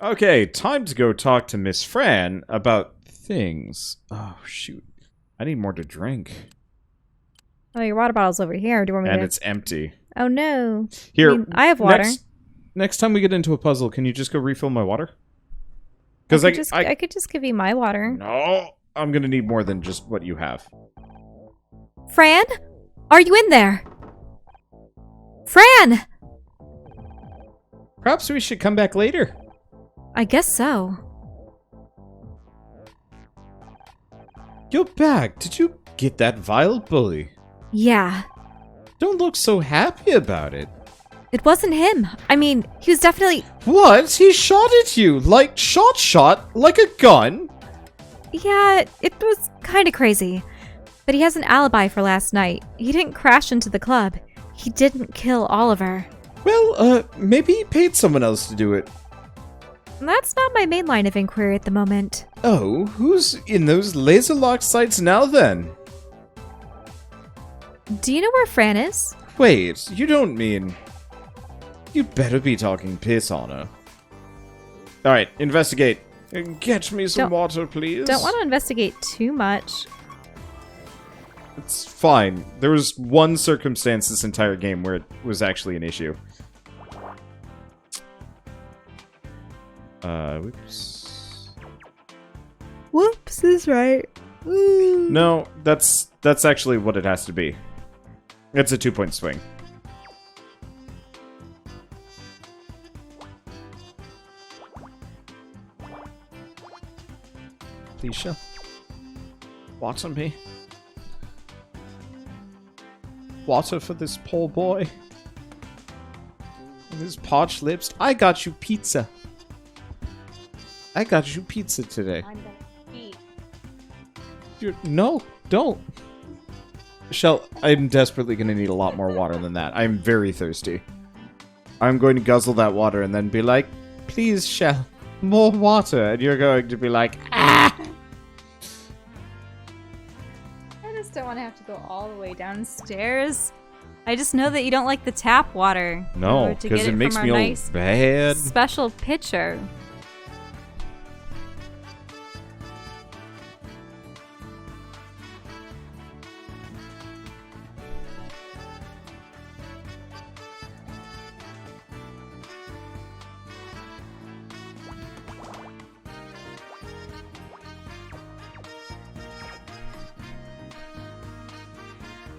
Okay, time to go talk to Miss Fran about things. Oh, shoot. I need more to drink. Oh, your water bottle's over here. Do you want me And to... it's empty. Oh, no. Here, I mean, I have water. Next time we get into a puzzle, can you just go refill my water? Because I could just give you my water. No, I'm gonna need more than just what you have. Fran? Are you in there? Fran! Perhaps we should come back later. I guess so. You're back. Did you get that vile bully? Yeah. Don't look so happy about it. It wasn't him. I mean, he was definitely... What? He shot at you? Like, shot? Like a gun? Yeah, it was kind of crazy. But he has an alibi for last night. He didn't crash into the club. He didn't kill Oliver. Well, maybe he paid someone else to do it. That's not my main line of inquiry at the moment. Oh, who's in those laser-locked sights now, then? Do you know where Fran is? Wait, you don't mean... You'd better be talking piss on her. Alright, investigate. Get me some water, please. Don't want to investigate too much. It's fine. There was one circumstance this entire game where it was actually an issue. Whoops. Whoops is right. Ooh. No, that's actually what it has to be. It's a 2-point swing. Please show. Water me. Water for this poor boy. With his parched lips. I got you pizza. I got you pizza today. I'm gonna eat. No, don't. Michelle, I'm desperately going to need a lot more water than that. I'm very thirsty. I'm going to guzzle that water and then be like, please, Shell, more water. And you're going to be like, ah! I just don't want to have to go all the way downstairs. I just know that you don't like the tap water. No, because it makes me all nice bad. Special pitcher.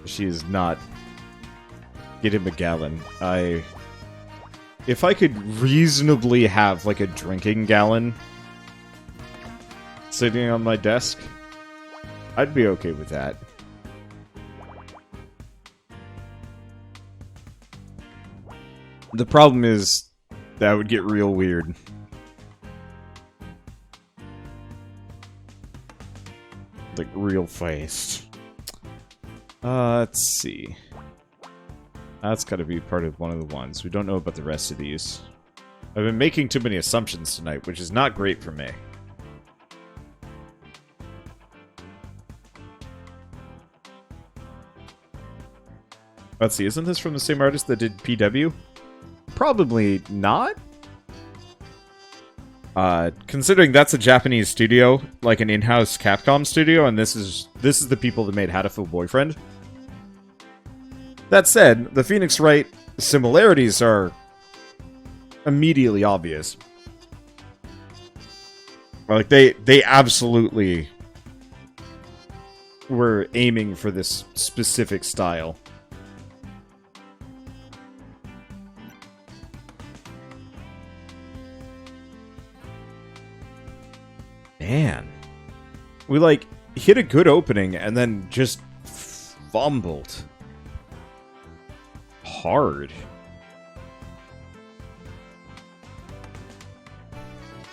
She is not. Get him a gallon. If I could reasonably have, like, a drinking gallon sitting on my desk, I'd be okay with that. The problem is, that would get real weird. Like, real fast. Let's see. That's gotta be part of one of the ones. We don't know about the rest of these. I've been making too many assumptions tonight, which is not great for me. Let's see, isn't this from the same artist that did PW? Probably not. Considering that's a Japanese studio, like an in-house Capcom studio, and this is the people that made Hatoful Boyfriend. That said, the Phoenix Wright similarities are immediately obvious. Like, they absolutely were aiming for this specific style. Man. We, like, hit a good opening and then just fumbled. Hard.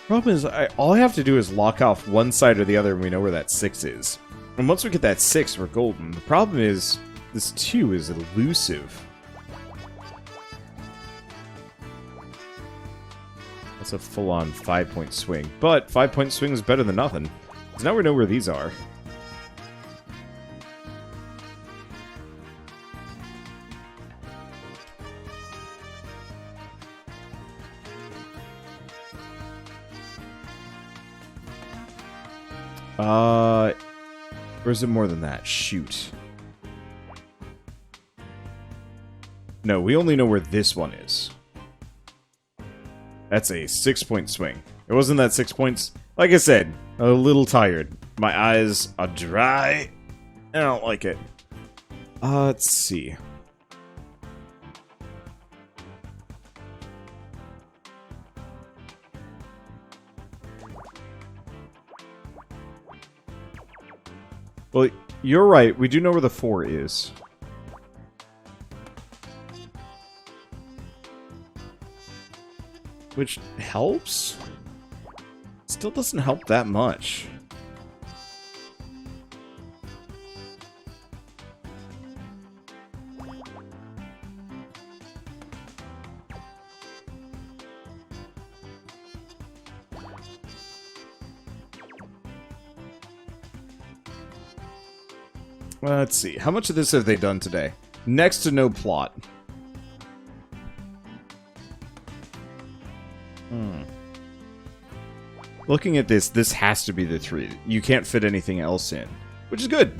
Problem is, all I have to do is lock off one side or the other and we know where that 6 is. And once we get that 6, we're golden. The problem is, this 2 is elusive. That's a full-on 5-point swing. But 5-point swing is better than nothing. Because now we know where these are. Or is it more than that? Shoot. No, we only know where this one is. That's a 6-point swing. It wasn't that 6 points. Like I said, a little tired. My eyes are dry. I don't like it. Let's see. Well, you're right. We do know where the 4 is. Which helps? Still doesn't help that much. Let's see. How much of this have they done today? Next to no plot. Looking at this, this has to be the 3. You can't fit anything else in, which is good.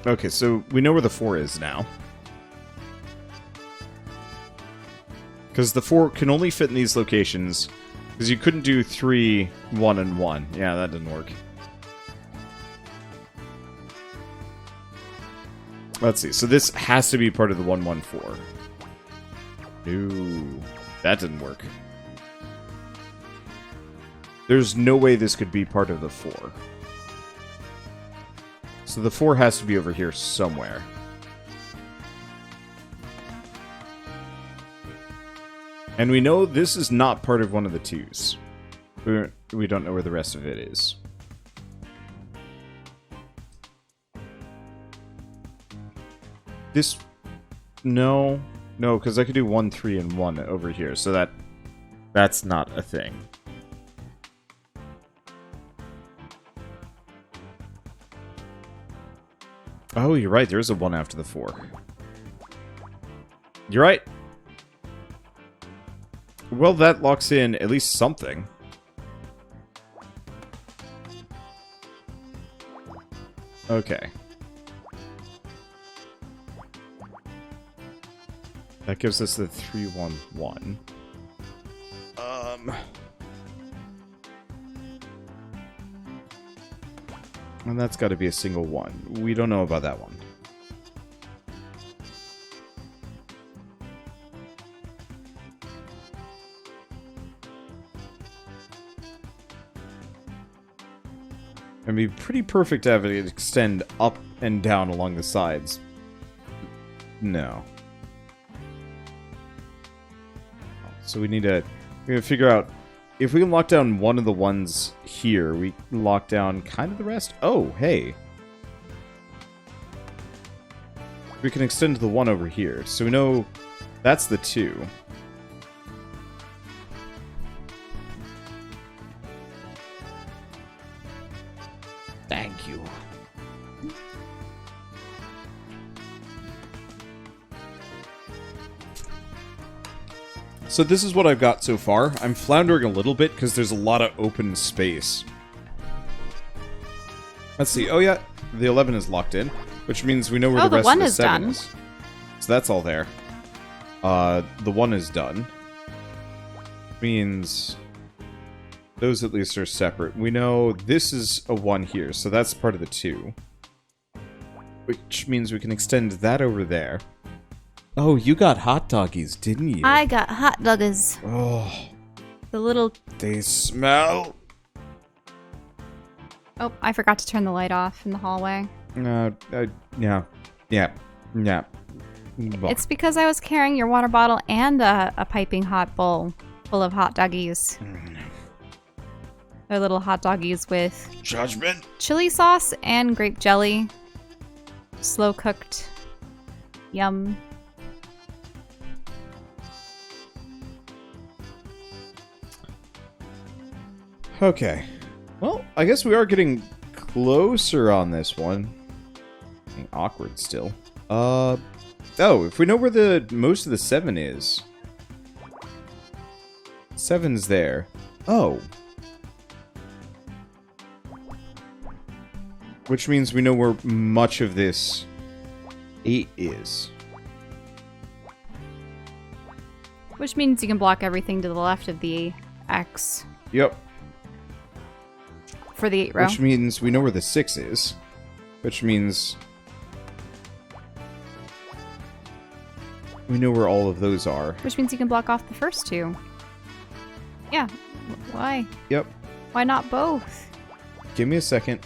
Okay, so we know where the 4 is now. Because the 4 can only fit in these locations. Because you couldn't do 3, 1, and 1. Yeah, that didn't work. Let's see. So this has to be part of the 114. No, that didn't work. There's no way this could be part of the 4. So the 4 has to be over here somewhere. And we know this is not part of one of the 2s. We don't know where the rest of it is. This... No, because I could do 1, 3, and 1 over here, so that's not a thing. Oh, you're right, there is a 1 after the 4. You're right. Well, that locks in at least something. Okay. That gives us the 311. And that's got to be a single 1. We don't know about that one. It'd be pretty perfect to have it extend up and down along the sides. No. So we need to figure out if we can lock down one of the ones here, we can lock down kind of the rest. Oh, hey. We can extend to the 1 over here. So we know that's the 2. Thank you. So this is what I've got so far. I'm floundering a little bit because there's a lot of open space. Let's see. Oh yeah, the 11 is locked in, which means we know where the rest of the 7 is. So that's all there. The 1 is done. Means those at least are separate. We know this is a 1 here, so that's part of the 2. Which means we can extend that over there. Oh, you got hot doggies, didn't you? I got hot doggies. Oh. The little... They smell. Oh, I forgot to turn the light off in the hallway. Yeah. It's because I was carrying your water bottle and a piping hot bowl full of hot doggies. They're little hot doggies with... Judgment? Chili sauce and grape jelly. Slow cooked. Yum. Okay. Well, I guess we are getting closer on this one. Being awkward still. Oh, if we know where the most of the 7 is. 7's there. Oh. Which means we know where much of this 8 is. Which means you can block everything to the left of the X. Yep. For the 8 row. Which means we know where the 6 is. Which means we know where all of those are. Which means you can block off the first 2. Yeah. Why? Yep. Why not both? Give me a second.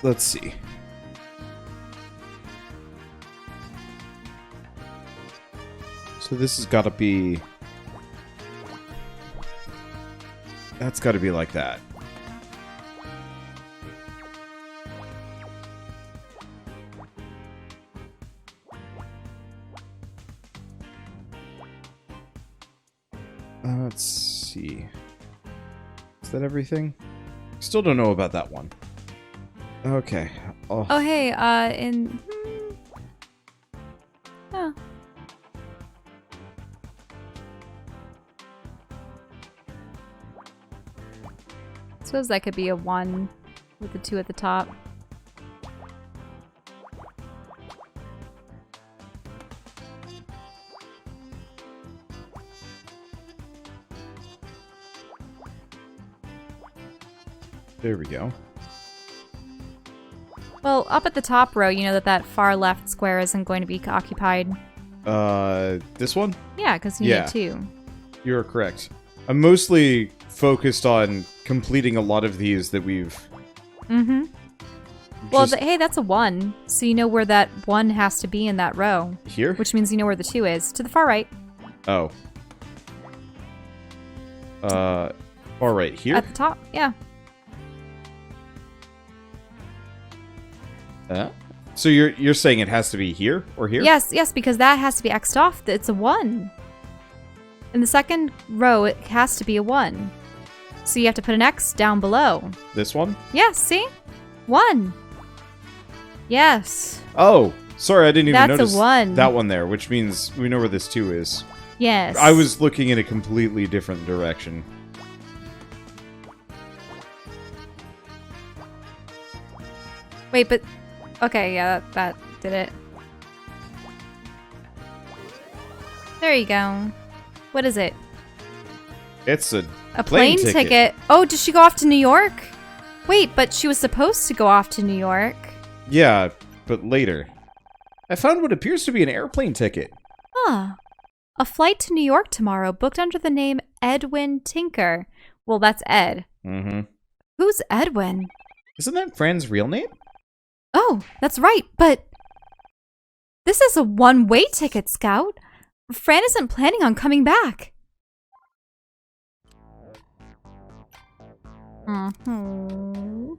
Let's see. So this has got to be... That's got to be like that. Let's see. Is that everything? Still don't know about that one. Okay. Oh, hey, Oh. Suppose that could be a 1 with the 2 at the top. There we go. Well, up at the top row, you know that far left square isn't going to be occupied. This one? Yeah, because you need 2. You're correct. I'm mostly focused on completing a lot of these that we've... Mm-hmm. Well, hey, that's a 1. So you know where that 1 has to be in that row. Here? Which means you know where the 2 is. To the far right. Oh. Far right here? At the top, yeah. So you're saying it has to be here or here? Yes, because that has to be X'd off. It's a 1. In the second row, it has to be a 1. So you have to put an X down below. This one? Yes, see? 1. Yes. Oh, sorry, I didn't even That's notice a 1. that one there, which means we know where this 2 is. Yes. I was looking in a completely different direction. Wait, but... Okay, yeah, that did it. There you go. What is it? It's a plane ticket. Oh, did she go off to New York? Wait, but she was supposed to go off to New York. Yeah, but later. I found what appears to be an airplane ticket. Huh. A flight to New York tomorrow, booked under the name Edwin Tinker. Well, that's Ed. Mm-hmm. Who's Edwin? Isn't that Fran's real name? Oh, that's right, but... This is a one-way ticket, Scout. Fran isn't planning on coming back. Mm-hmm.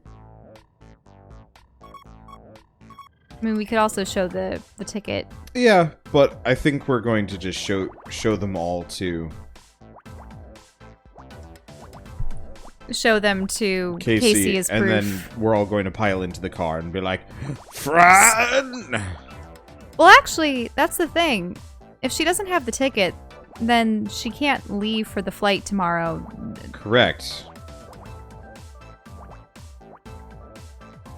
I mean, we could also show the ticket. Yeah, but I think we're going to just show them all to... Show them to Casey as proof. And then we're all going to pile into the car and be like, Fran! Well, actually, that's the thing. If she doesn't have the ticket, then she can't leave for the flight tomorrow. Correct.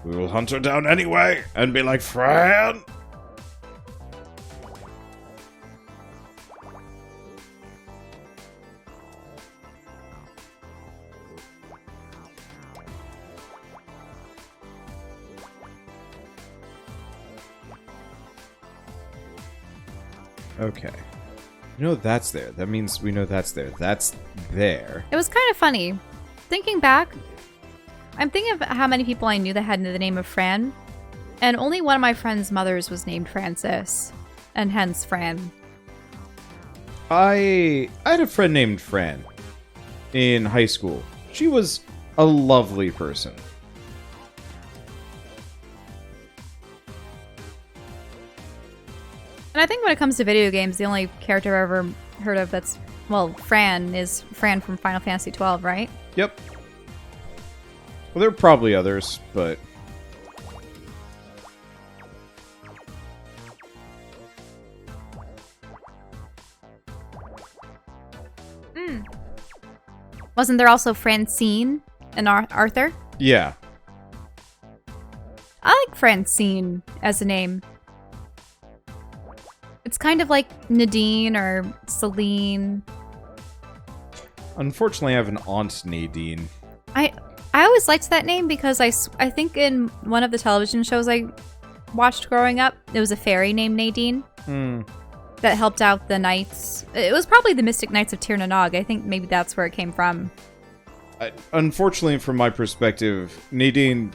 We will hunt her down anyway and be like, Fran! Okay. You know that's there. That means we know that's there. That's there. It was kind of funny. Thinking back, I'm thinking of how many people I knew that had the name of Fran, and only one of my friend's mothers was named Francis, and hence Fran. I had a friend named Fran in high school. She was a lovely person. And I think when it comes to video games, the only character I've ever heard of that's Well, Fran is Fran from Final Fantasy 12, right? Yep. Well, there are probably others, but... Wasn't there also Francine and Arthur? Yeah. I like Francine as a name. It's kind of like Nadine or Celine. Unfortunately, I have an aunt, Nadine. I always liked that name because I think in one of the television shows I watched growing up, there was a fairy named Nadine that helped out the knights. It was probably the Mystic Knights of Tir na Nog. I think maybe that's where it came from. Unfortunately, from my perspective, Nadine...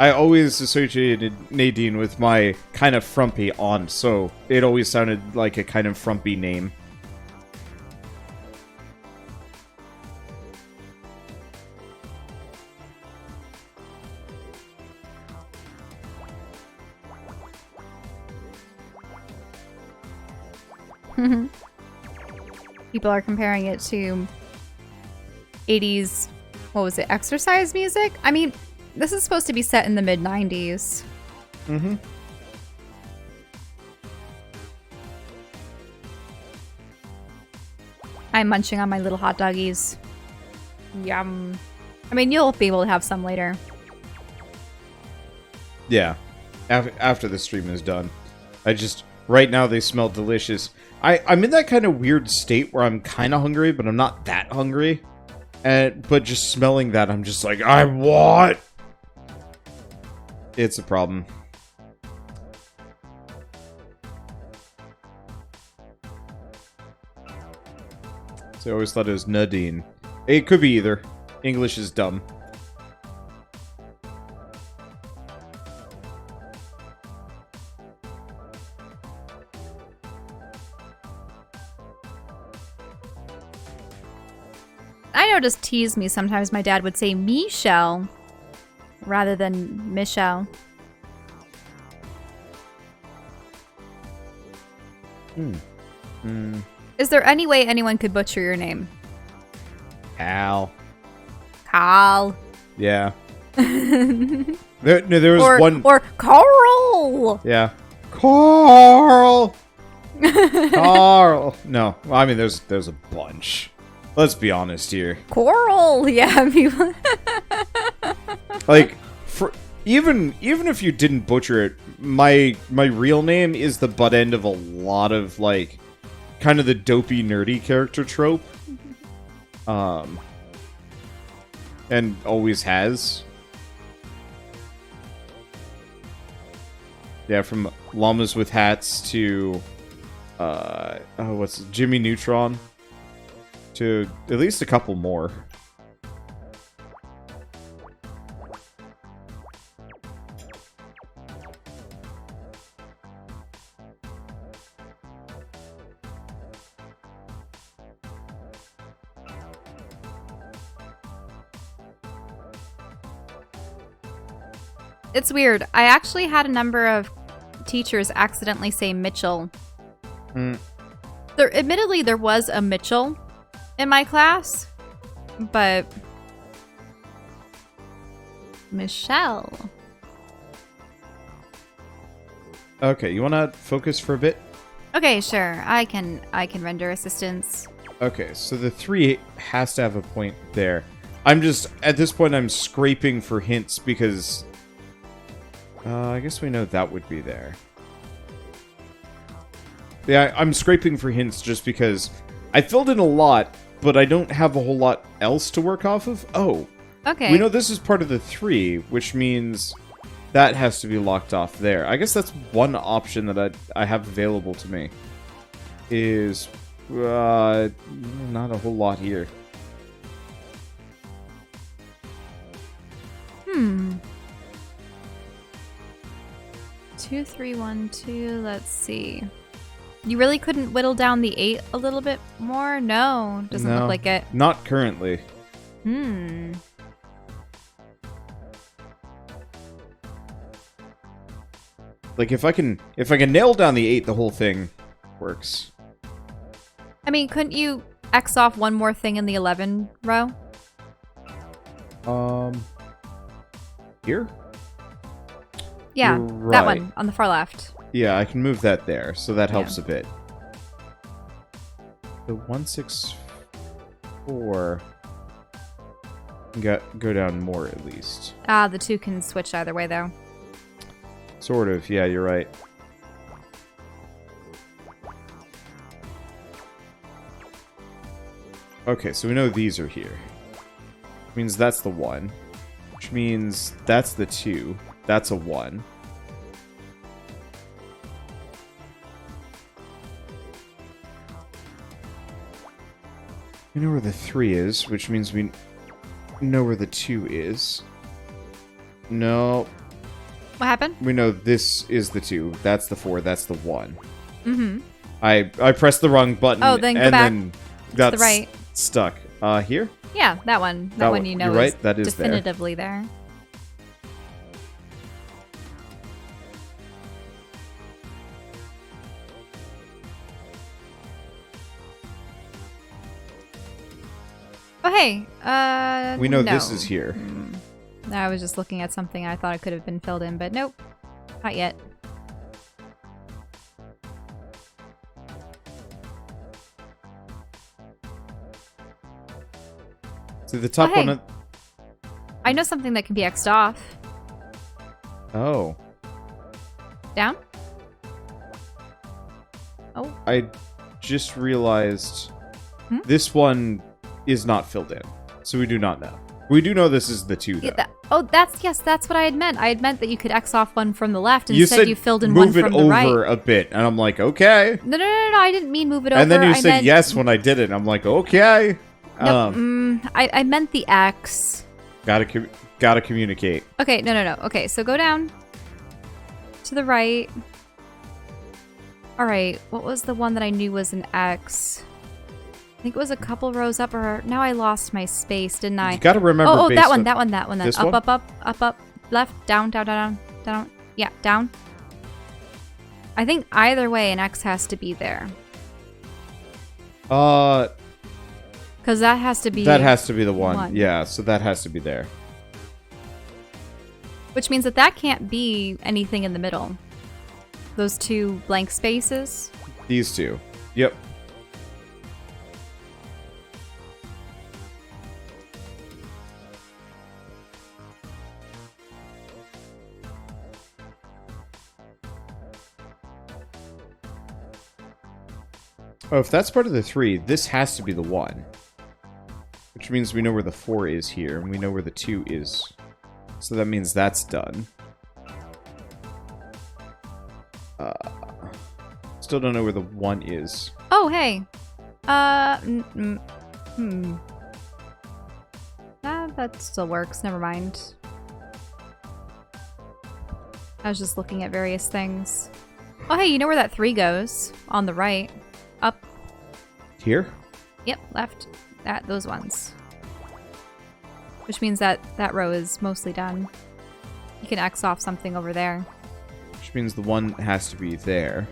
I always associated Nadine with my kind of frumpy aunt, so it always sounded like a kind of frumpy name. People are comparing it to 80s, what was it, exercise music? I mean, this is supposed to be set in the mid-90s. Mm-hmm. I'm munching on my little hot doggies. Yum. I mean, you'll be able to have some later. Yeah. After the stream is done. Right now they smell delicious. I'm in that kind of weird state where I'm kind of hungry, but I'm not that hungry. But just smelling that, I'm just like, I want... It's a problem. So I always thought it was Nadine. It could be either. English is dumb. I know, just tease me. Sometimes my dad would say Michelle rather than Michelle. Is there any way anyone could butcher your name? Al. Carl. Yeah. there was one... Or Carl! Yeah. Carl! Carl! No. Well, I mean, there's a bunch. Let's be honest here. Coral! Yeah, people... Like, even if you didn't butcher it, my real name is the butt end of a lot of, like, kind of the dopey, nerdy character trope. And always has. Yeah, from llamas with hats to, Jimmy Neutron, to at least a couple more. It's weird. I actually had a number of teachers accidentally say Mitchell. Admittedly, there was a Mitchell in my class, but Michelle. Okay, you want to focus for a bit? Okay, sure. I can render assistance. Okay, so the 3 has to have a point there. I'm just, at this point, I'm scraping for hints because... I guess we know that would be there. Yeah, I'm scraping for hints just because I filled in a lot, but I don't have a whole lot else to work off of. Oh. Okay. We know this is part of the 3, which means that has to be locked off there. I guess that's one option that I have available to me. Is, not a whole lot here. 2, 3, 1, 2. Let's see. You really couldn't whittle down the 8 a little bit more? No, doesn't look like it. Not currently. Like if I can nail down the 8, the whole thing works. I mean, couldn't you X off one more thing in the 11 row? Here? Yeah, You're that right. one on the far left. Yeah, I can move that there, so that helps Yeah. a bit. The 164 go down more at least. Ah, the 2 can switch either way though. Sort of, yeah, you're right. Okay, so we know these are here. Which means that's the 1. Which means that's the 2. That's a 1. We know where the 3 is, which means we know where the 2 is. No. What happened? We know this is the 2. That's the 4. That's the 1. Mm-hmm. I pressed the wrong button. Oh, then go and back then to got the right. stuck. Here? Yeah, that one. That one you know you're right, is that is there. definitively there. Oh, hey. We know no. this is here. I was just looking at something I thought it could have been filled in, but nope. Not yet. So the top Oh, hey. one... I know something that can be X'd off. Oh. Down? Oh. I just realized Hmm? this one is not filled in. So we do not know. We do know this is the 2, though. Yeah, that's what I had meant. I had meant that you could X off one from the left, and You instead said you filled in one from the right. move it over a bit. And I'm like, okay. No, I didn't mean move it over. And then you I said meant, yes when I did it. And I'm like, okay. No, I meant the X. Gotta communicate. Okay, no. Okay, so go down to the right. All right, what was the one that I knew was an X? I think it was a couple rows up, or now I lost my space, didn't I? You gotta remember. Oh, based that one. Then this up, one? up, left, down. Yeah, down. I think either way, an X has to be there. Because that has to be. That has to be the one. one. Yeah, so that has to be there. Which means that can't be anything in the middle. Those 2 blank spaces. These 2. Yep. Oh, if that's part of the 3, this has to be the 1. Which means we know where the 4 is here, and we know where the 2 is. So that means that's done. Still don't know where the 1 is. Oh, hey. That still works. Never mind. I was just looking at various things. Oh, hey, you know where that 3 goes? On the right. Up. Here? Yep, left. Those ones. Which means that row is mostly done. You can X off something over there. Which means the 1 has to be there.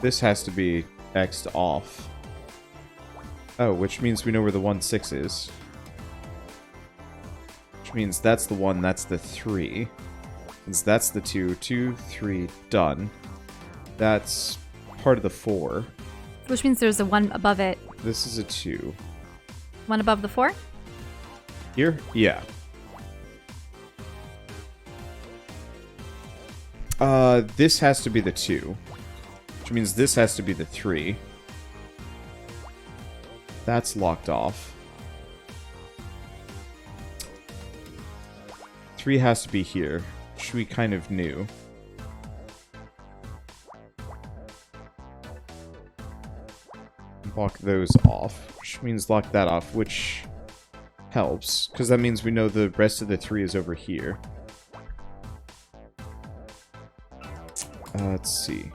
This has to be X'd off. Oh, which means we know where the 1-6 is. Which means that's the 1, that's the 3. Means that's the 2, 2, 3, done. That's part of the 4. Which means there's a 1 above it. This is a 2. 1 above the 4? Here? Yeah. This has to be the 2. Which means this has to be the 3. That's locked off. 3 has to be here, which we kind of knew. Lock those off, which means lock that off, which helps, because that means we know the rest of the 3 is over here. Let's see.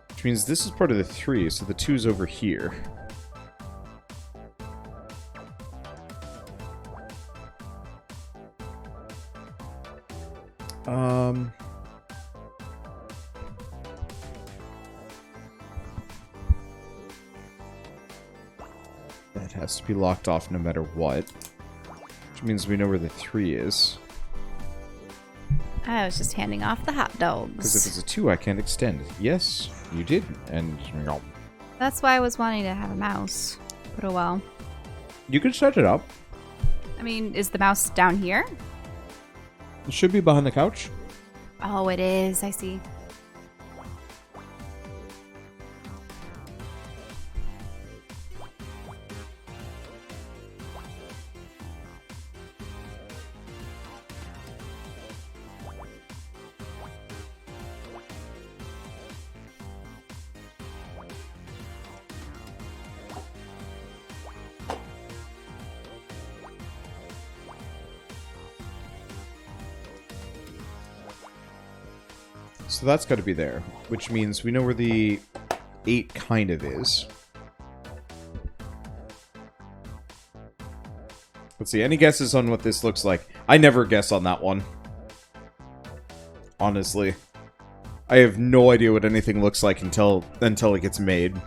Which means this is part of the 3, so the 2 is over here. has to be locked off no matter what. Which means we know where the 3 is. I was just handing off the hot dogs. Because if it's a 2, I can't extend. Yes, you did. And no. That's why I was wanting to have a mouse. But oh well. You can set it up. I mean, is the mouse down here? It should be behind the couch. Oh, it is. I see. So that's got to be there, which means we know where the 8 kind of is. Let's see, any guesses on what this looks like? I never guess on that one. Honestly. I have no idea what anything looks like until it gets made.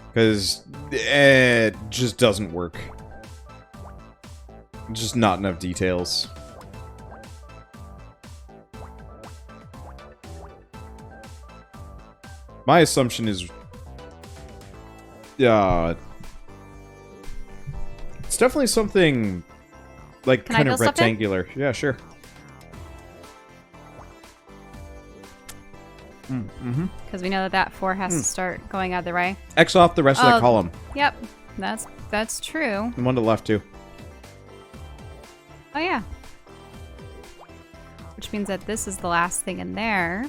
Because it just doesn't work. Just not enough details. My assumption is, it's definitely something like kind of rectangular. Yeah, sure. Because we know that 4 has to start going out the way. X off the rest of that column. Yep, that's true. The one to the left too. Oh yeah. Which means that this is the last thing in there.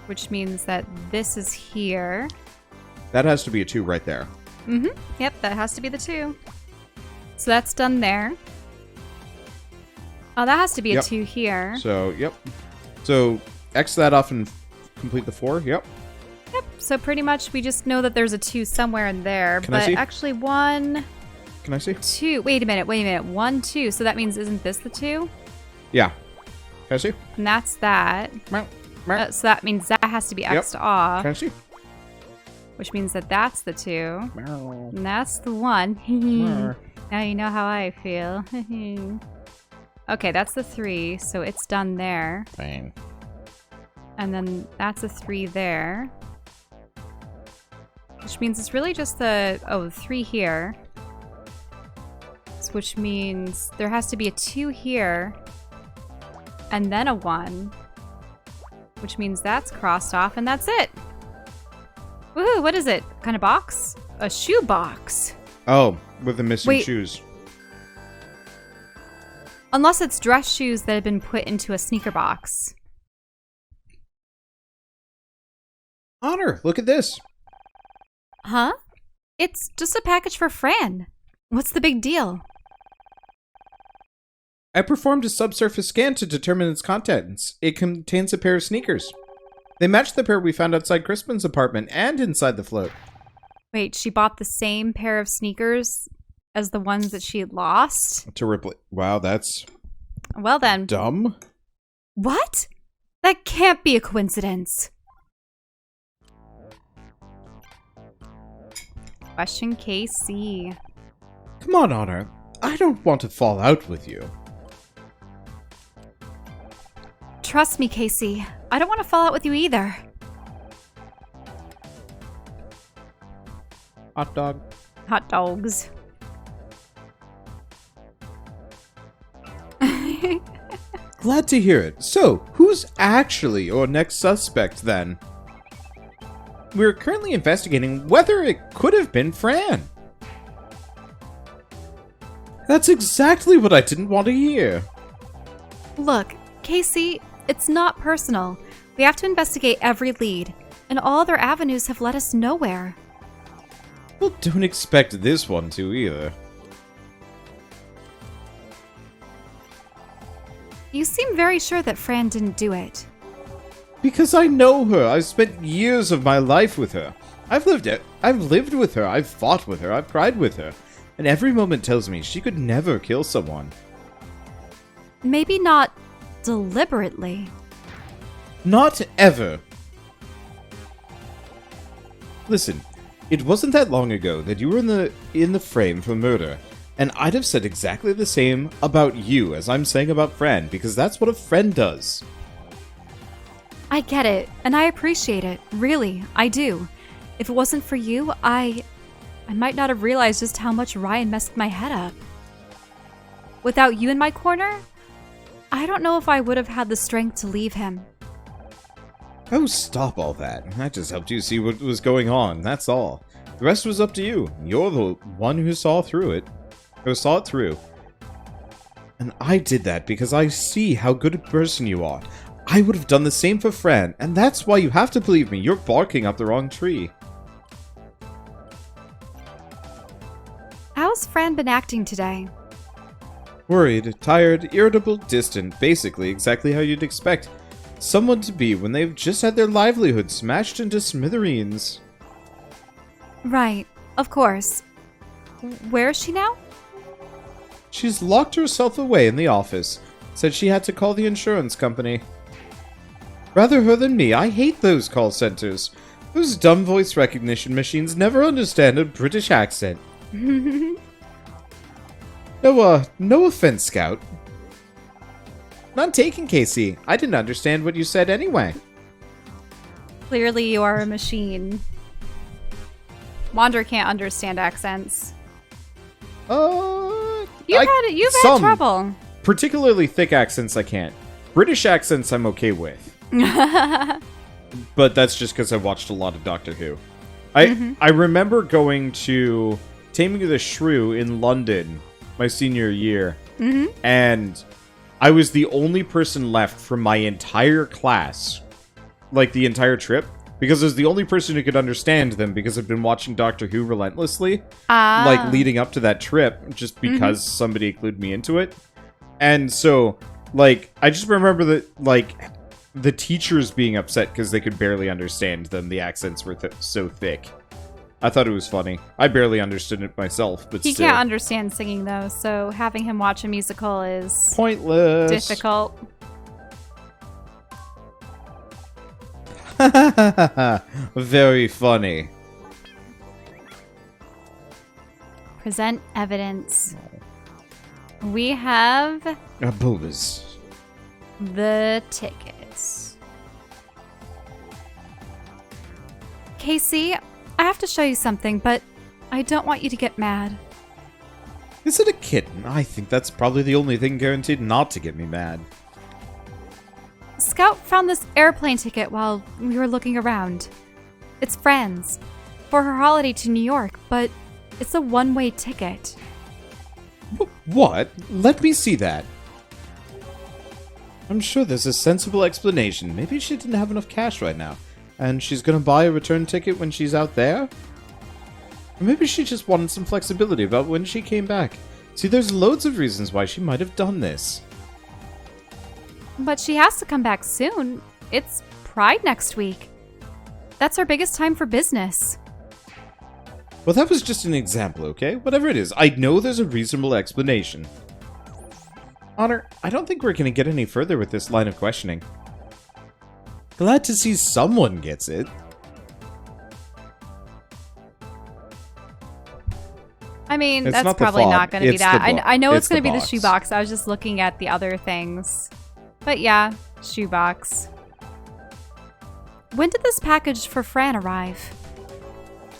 Which means that this is here. That has to be a 2 right there. Yep, that has to be the 2. So that's done there. Oh, that has to be a 2 here. So, yep. So, X that off and complete the 4. Yep. Yep. So pretty much we just know that there's a 2 somewhere in there. Can I see? Actually 1... Can I see? 2. Wait a minute. 1, 2. So that means isn't this the 2? Yeah. Can I see? And that's that. So that means that has to be X'd off. Can I see? Which means that that's the 2. And that's the 1. Now you know how I feel. Okay, that's the 3. So it's done there. Fine. And then that's a 3 there. Which means it's really just the 3 here. Which means there has to be a 2 here. And then a 1. Which means that's crossed off, and that's it. Woohoo, what is it? Kind of box? A shoe box. Oh, with the missing shoes. Unless it's dress shoes that have been put into a sneaker box. Honor, look at this. Huh? It's just a package for Fran. What's the big deal? I performed a subsurface scan to determine its contents. It contains a pair of sneakers. They match the pair we found outside Crispin's apartment and inside the float. Wait, she bought the same pair of sneakers as the ones that she had lost? To replace... Wow, that's... Well then. Dumb? What? That can't be a coincidence. Question KC. Come on, Honor. I don't want to fall out with you. Trust me, Casey. I don't want to fall out with you either. Hot dog. Hot dogs. Glad to hear it. So, who's actually your next suspect, then? We're currently investigating whether it could have been Fran. That's exactly what I didn't want to hear. Look, Casey, it's not personal. We have to investigate every lead, and all other avenues have led us nowhere. Well, don't expect this one to either. You seem very sure that Fran didn't do it. Because I know her. I've spent years of my life with her. I've lived with her. I've fought with her. I've cried with her. And every moment tells me she could never kill someone. Maybe not deliberately. Not ever. Listen, It wasn't that long ago that you were in the frame for murder, and I'd have said exactly the same about you as I'm saying about Fran, because that's what a friend does. I get it, and I appreciate it. Really, I do. If it wasn't for you, I might not have realized just how much Ryan messed my head up. Without you in my corner, I don't know if I would have had the strength to leave him. Oh, stop all that. I just helped you see what was going on, that's all. The rest was up to you. You're the one who saw it through. And I did that because I see how good a person you are. I would have done the same for Fran, and that's why you have to believe me. You're barking up the wrong tree. How's Fran been acting today? Worried, tired, irritable, distant. Basically exactly how you'd expect someone to be when they've just had their livelihood smashed into smithereens. Right, of course. Where is she now? She's locked herself away in the office. Said she had to call the insurance company. Rather her than me. I hate those call centers. Those dumb voice recognition machines never understand a British accent. No offense, Scout. None taken, Casey. I didn't understand what you said anyway. Clearly you are a machine. Wander can't understand accents. You've had trouble. Particularly thick accents I can't. British accents I'm okay with. But that's just because I watched a lot of Doctor Who. I remember going to Taming of the Shrew in London my senior year. And I was the only person left from my entire class, like the entire trip, because I was the only person who could understand them because I've been watching Doctor Who relentlessly, like leading up to that trip, just because somebody included me into it. And so, like, I just remember that, like, the teachers being upset because they could barely understand them. The accents were so thick. I thought it was funny. I barely understood it myself, but he still. can't understand singing, though, so having him watch a musical is pointless. Difficult. Very funny. Present evidence. We have Boobas. the tickets. Casey, I have to show you something, but I don't want you to get mad. Is it a kitten? I think that's probably the only thing guaranteed not to get me mad. Scout found this airplane ticket while we were looking around. It's Fran's, for her holiday to New York, but it's a one-way ticket. What? Let me see that. I'm sure there's a sensible explanation. Maybe she didn't have enough cash right now, and she's gonna buy a return ticket when she's out there? Or maybe she just wanted some flexibility about when she came back. See, there's loads of reasons why she might have done this. But she has to come back soon. It's Pride next week. That's our biggest time for business. Well, that was just an example, okay? Whatever it is, I know there's a reasonable explanation. Honor, I don't think we're gonna get any further with this line of questioning. Glad to see someone gets it. I mean, It's that's not the probably fob, not going to be it's that. the I know it's it's going to the be the box. shoebox. I was just looking at the other things. But yeah, shoebox. When did this package for Fran arrive?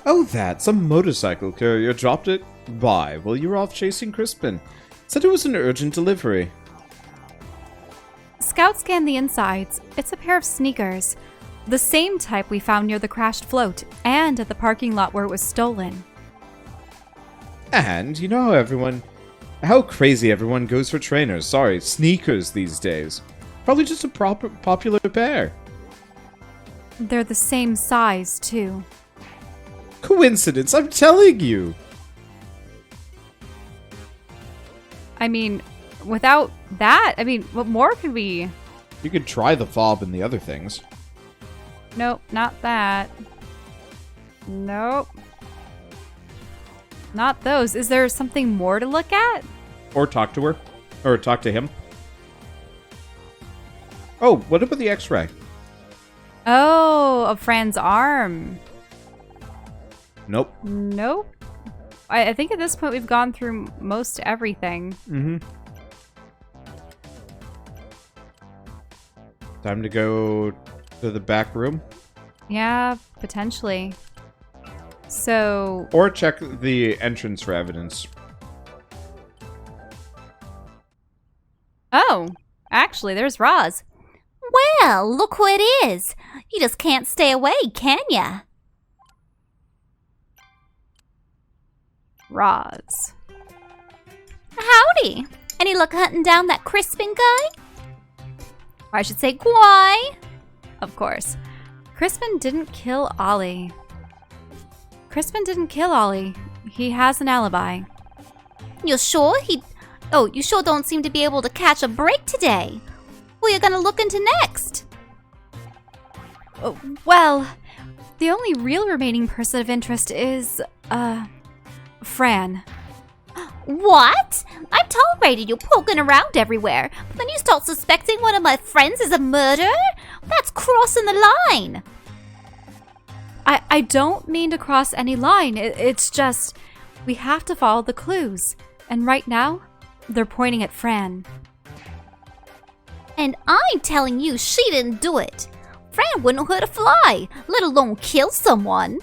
Oh, that. Some motorcycle courier dropped it by while you were off chasing Crispin. Said it was an urgent delivery. Scout scanned the insides. It's a pair of sneakers. The same type we found near the crashed float and at the parking lot where it was stolen. And you know how crazy everyone goes for trainers. Sorry, sneakers these days. Probably just a popular pair. They're the same size, too. Coincidence, I'm telling you. I mean, without that, what more could we... You could try the fob and the other things. Nope, not that. Nope. Not those. Is there something more to look at? Or talk to her. Or talk to him. Oh, what about the x-ray? Oh, a Fran's arm. Nope. Nope. I think at this point we've gone through most everything. Mm-hmm. Time to go to the back room? Yeah, potentially. So... Or check the entrance for evidence. Oh, actually, there's Roz. Well, look who it is. You just can't stay away, can ya? Roz. Howdy. Any luck hunting down that Crispin guy? Or I should say, why? Of course. Crispin didn't kill Ollie. Crispin didn't kill Ollie. He has an alibi. You sure you sure don't seem to be able to catch a break today. Who you gonna look into next? Well, the only real remaining person of interest is, Fran. What? I've tolerated you poking around everywhere, but then you start suspecting one of my friends is a murderer? That's crossing the line. I don't mean to cross any line. It's just, we have to follow the clues. And right now, they're pointing at Fran. And I'm telling you she didn't do it. Fran wouldn't hurt a fly, let alone kill someone.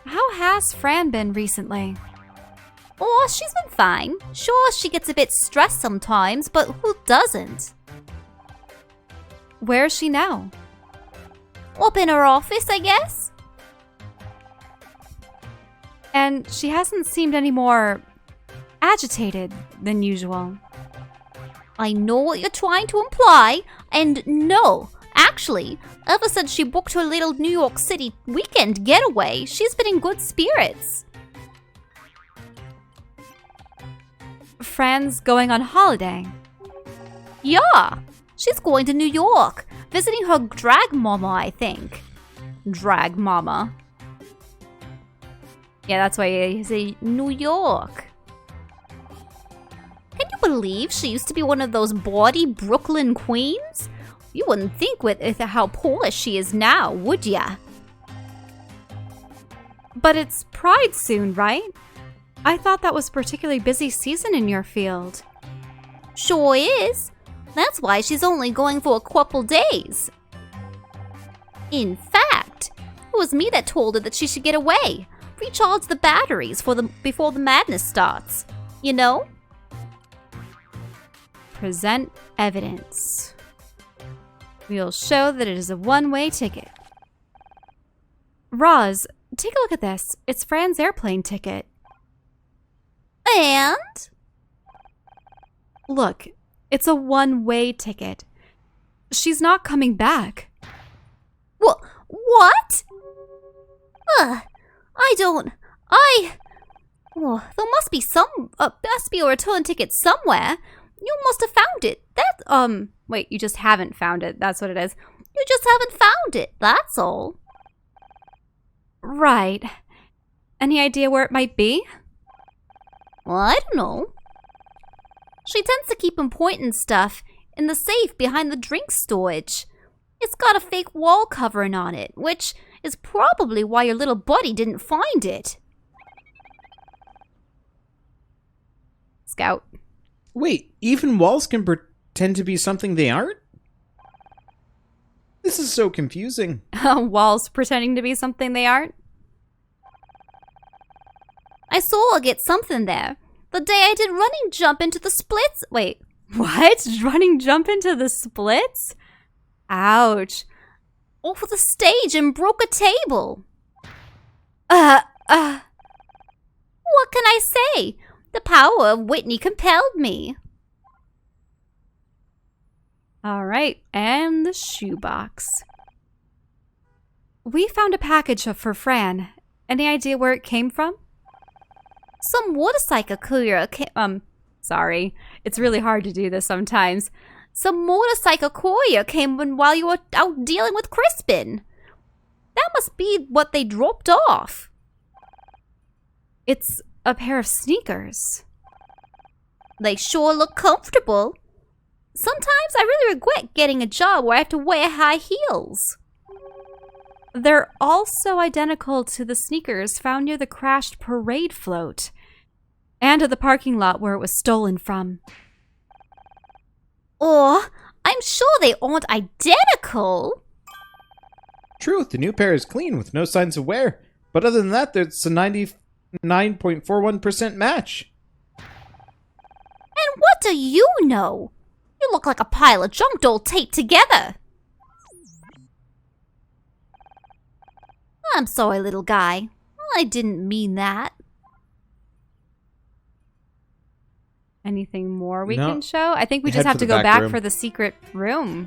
How has Fran been recently? Oh, she's been fine. Sure, she gets a bit stressed sometimes, but who doesn't? Where is she now? Up in her office, I guess. And she hasn't seemed any more agitated than usual. I know what you're trying to imply, and no. Actually, ever since she booked her little New York City weekend getaway, she's been in good spirits. Fran's going on holiday. Yeah, she's going to New York, visiting her drag mama, I think. Drag mama. Yeah, that's why you say New York. Can you believe she used to be one of those bawdy Brooklyn queens? You wouldn't think with how Polish she is now, would ya? But it's Pride soon, right? I thought that was a particularly busy season in your field. Sure is. That's why she's only going for a couple days. In fact, it was me that told her that she should get away. Recharge the batteries before the madness starts. You know? Present evidence. We'll show that it is a one-way ticket. Roz, take a look at this. It's Fran's airplane ticket. And? Look, it's a one-way ticket. She's not coming back. What? There must be a return ticket somewhere. You must have found it. Wait, you just haven't found it. That's what it is. You just haven't found it, that's all. Right. Any idea where it might be? Well, I don't know. She tends to keep important stuff in the safe behind the drink storage. It's got a fake wall covering on it, which is probably why your little buddy didn't find it. Scout. Wait, even walls can pretend to be something they aren't? This is so confusing. Walls pretending to be something they aren't? I saw her get something there. The day I did running jump into the splits. Wait, what? Running jump into the splits? Ouch. Off the stage and broke a table. What can I say? The power of Whitney compelled me. All right, and the shoebox. We found a package for Fran. Any idea where it came from? Some motorcycle courier sorry, it's really hard to do this sometimes. Some motorcycle courier came in while you were out dealing with Crispin. That must be what they dropped off. It's a pair of sneakers. They sure look comfortable. Sometimes I really regret getting a job where I have to wear high heels. They're also identical to the sneakers found near the crashed parade float and at the parking lot where it was stolen from. Or, I'm sure they aren't identical. True, the new pair is clean with no signs of wear. But other than that, it's a 99.41% match. And what do you know? You look like a pile of junk all taped together. I'm sorry, little guy. I didn't mean that. Anything more we No. can show? I think we just Head have for to the go back back room. for the secret room.